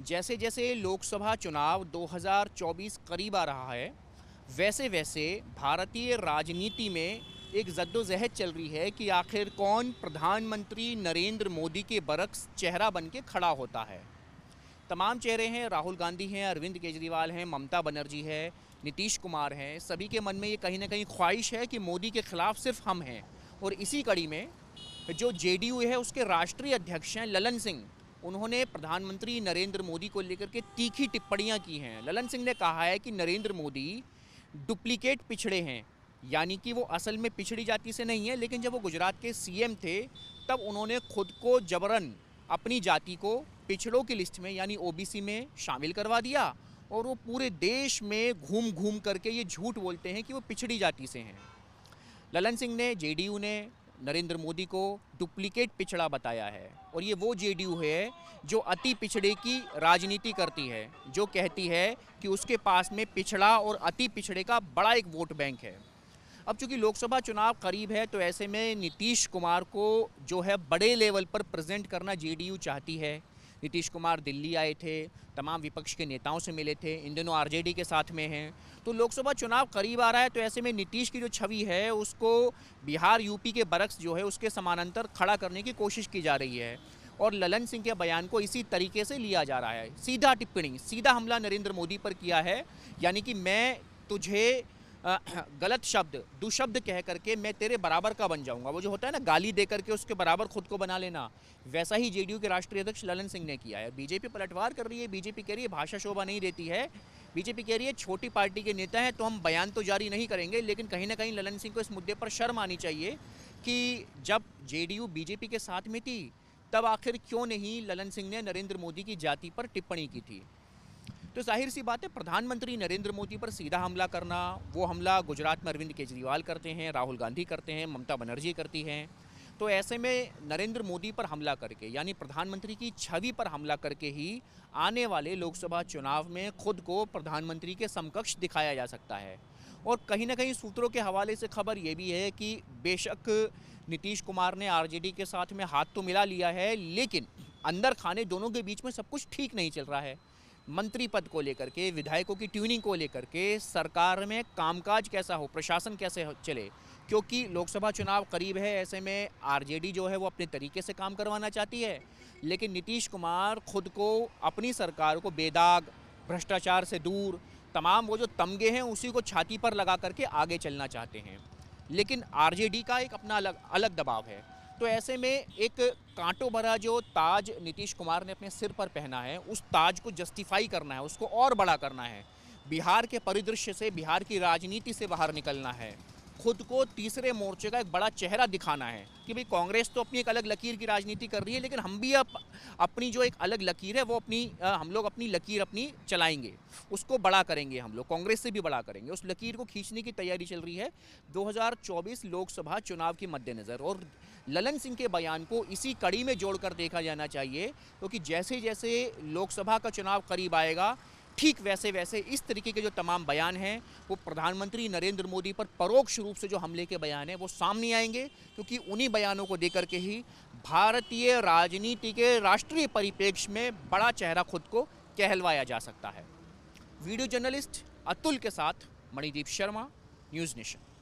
जैसे जैसे लोकसभा चुनाव 2024 करीब आ रहा है, वैसे वैसे भारतीय राजनीति में एक जद्दोजहद चल रही है कि आखिर कौन प्रधानमंत्री नरेंद्र मोदी के बरक्स चेहरा बन के खड़ा होता है। तमाम चेहरे हैं, राहुल गांधी हैं, अरविंद केजरीवाल हैं, ममता बनर्जी है, नीतीश कुमार हैं। सभी के मन में ये कहीं ना कहीं ख्वाहिश है कि मोदी के खिलाफ सिर्फ हम हैं। और इसी कड़ी में जो जेडीयू है उसके राष्ट्रीय अध्यक्ष हैं ललन सिंह, उन्होंने प्रधानमंत्री नरेंद्र मोदी को लेकर के तीखी टिप्पणियां की हैं। ललन सिंह ने कहा है कि नरेंद्र मोदी डुप्लीकेट पिछड़े हैं, यानी कि वो असल में पिछड़ी जाति से नहीं है, लेकिन जब वो गुजरात के सीएम थे तब उन्होंने खुद को जबरन अपनी जाति को पिछड़ों की लिस्ट में यानी ओबीसी में शामिल करवा दिया। और वो पूरे देश में घूम घूम करके ये झूठ बोलते हैं कि वो पिछड़ी जाति से हैं। ललन सिंह ने, जेडीयू ने नरेंद्र मोदी को डुप्लीकेट पिछड़ा बताया है। और ये वो जेडीयू है जो अति पिछड़े की राजनीति करती है, जो कहती है कि उसके पास में पिछड़ा और अति पिछड़े का बड़ा एक वोट बैंक है। अब चूंकि लोकसभा चुनाव करीब है तो ऐसे में नीतीश कुमार को जो है बड़े लेवल पर प्रेजेंट करना जेडीयू चाहती है। नीतीश कुमार दिल्ली आए थे, तमाम विपक्ष के नेताओं से मिले थे, इन दिनों आरजेडी के साथ में हैं। तो लोकसभा चुनाव करीब आ रहा है तो ऐसे में नीतीश की जो छवि है उसको बिहार यूपी के बरक्स जो है उसके समानांतर खड़ा करने की कोशिश की जा रही है। और ललन सिंह के बयान को इसी तरीके से लिया जा रहा है। सीधा टिप्पणी, सीधा हमला नरेंद्र मोदी पर किया है, यानी कि मैं तुझे गलत शब्द, दुशब्द कह करके मैं तेरे बराबर का बन जाऊंगा। वो जो होता है ना, गाली दे करके उसके बराबर खुद को बना लेना, वैसा ही जेडीयू के राष्ट्रीय अध्यक्ष ललन सिंह ने किया है। बीजेपी पलटवार कर रही है। बीजेपी कह रही है भाषा शोभा नहीं देती है। बीजेपी कह रही है छोटी पार्टी के नेता हैं तो हम बयान तो जारी नहीं करेंगे, लेकिन कहीं ना कहीं ललन सिंह को इस मुद्दे पर शर्म आनी चाहिए कि जब जेडीयू बीजेपी के साथ में थी तब आखिर क्यों नहीं ललन सिंह ने नरेंद्र मोदी की जाति पर टिप्पणी की थी। तो जाहिर सी बात है, प्रधानमंत्री नरेंद्र मोदी पर सीधा हमला करना, वो हमला गुजरात में अरविंद केजरीवाल करते हैं, राहुल गांधी करते हैं, ममता बनर्जी करती हैं। तो ऐसे में नरेंद्र मोदी पर हमला करके, यानी प्रधानमंत्री की छवि पर हमला करके ही आने वाले लोकसभा चुनाव में खुद को प्रधानमंत्री के समकक्ष दिखाया जा सकता है। और कहीं ना कहीं सूत्रों के हवाले से खबर ये भी है कि बेशक नीतीश कुमार ने आरजेडी के साथ में हाथ तो मिला लिया है, लेकिन अंदर खाने दोनों के बीच में सब कुछ ठीक नहीं चल रहा है। मंत्री पद को लेकर के, विधायकों की ट्यूनिंग को लेकर के, सरकार में कामकाज कैसा हो, प्रशासन कैसे चले, क्योंकि लोकसभा चुनाव करीब है। ऐसे में आरजेडी जो है वो अपने तरीके से काम करवाना चाहती है, लेकिन नीतीश कुमार खुद को, अपनी सरकार को बेदाग, भ्रष्टाचार से दूर, तमाम वो जो तमगे हैं उसी को छाती पर लगा करके आगे चलना चाहते हैं। लेकिन आरजेडी का एक अपना अलग दबाव है। तो ऐसे में एक कांटों भरा जो ताज नीतीश कुमार ने अपने सिर पर पहना है, उस ताज को जस्टिफाई करना है, उसको और बड़ा करना है, बिहार के परिदृश्य से, बिहार की राजनीति से बाहर निकलना है, खुद को तीसरे मोर्चे का एक बड़ा चेहरा दिखाना है कि भाई कांग्रेस तो अपनी एक अलग लकीर की राजनीति कर रही है, लेकिन हम भी अपनी जो एक अलग लकीर है वो हम लोग अपनी लकीर अपनी चलाएंगे, उसको बड़ा करेंगे, हम लोग कांग्रेस से भी बड़ा करेंगे। उस लकीर को खींचने की तैयारी चल रही है 2024 लोकसभा चुनाव के मद्देनज़र। और ललन सिंह के बयान को इसी कड़ी में जोड़कर देखा जाना चाहिए, क्योंकि जैसे जैसे लोकसभा का चुनाव करीब आएगा ठीक वैसे वैसे इस तरीके के जो तमाम बयान हैं वो प्रधानमंत्री नरेंद्र मोदी पर परोक्ष रूप से जो हमले के बयान हैं वो सामने आएंगे, क्योंकि उन्हीं बयानों को देकर के ही भारतीय राजनीति के राष्ट्रीय परिप्रेक्ष्य में बड़ा चेहरा खुद को कहलवाया जा सकता है। वीडियो जर्नलिस्ट अतुल के साथ मणिदीप शर्मा, न्यूज़ नेशन।